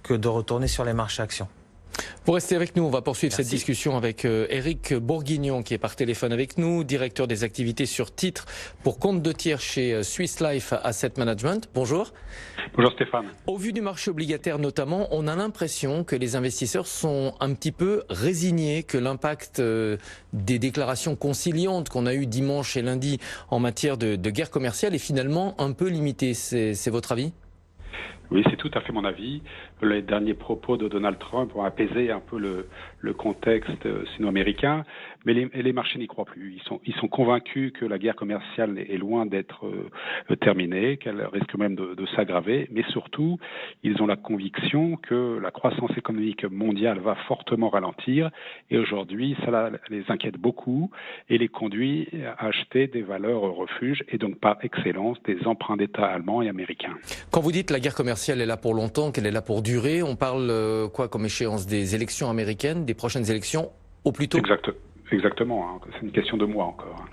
que de retourner sur les marchés actions. Vous restez avec nous, on va poursuivre Merci. cette discussion avec Éric Bourguignon qui est par téléphone avec nous, directeur des activités sur titre pour compte de tiers chez Swiss Life Asset Management. Bonjour. Bonjour Stéphane. Au vu du marché obligataire notamment, on a l'impression que les investisseurs sont un petit peu résignés, que l'impact des déclarations conciliantes qu'on a eues dimanche et lundi en matière de guerre commerciale est finalement un peu limité. C'est votre avis ? Oui, c'est tout à fait mon avis. Les derniers propos de Donald Trump ont apaisé un peu le contexte sino-américain, mais les marchés n'y croient plus. Ils sont convaincus que la guerre commerciale est loin d'être terminée, qu'elle risque même de s'aggraver, mais surtout, ils ont la conviction que la croissance économique mondiale va fortement ralentir, et aujourd'hui, ça les inquiète beaucoup et les conduit à acheter des valeurs refuges, et donc par excellence des emprunts d'État allemands et américains. Quand vous dites la guerre commerciale est là pour longtemps, qu'elle est là pour durer, on parle quoi comme échéance des élections américaines, des prochaines élections au plus tôt ? Exactement, hein. C'est une question de mois encore.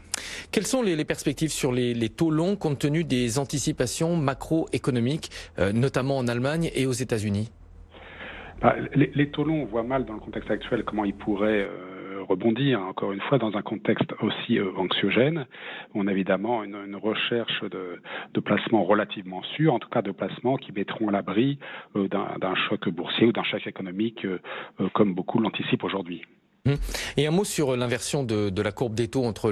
Quelles sont les perspectives sur les taux longs compte tenu des anticipations macroéconomiques, notamment en Allemagne et aux États-Unis ? Les taux longs, on voit mal dans le contexte actuel comment ils pourraient rebondir, encore une fois, dans un contexte aussi anxiogène. On a évidemment une recherche de placements relativement sûrs, en tout cas de placements qui mettront à l'abri d'un choc boursier ou d'un choc économique comme beaucoup l'anticipent aujourd'hui. Et un mot sur l'inversion de la courbe des taux entre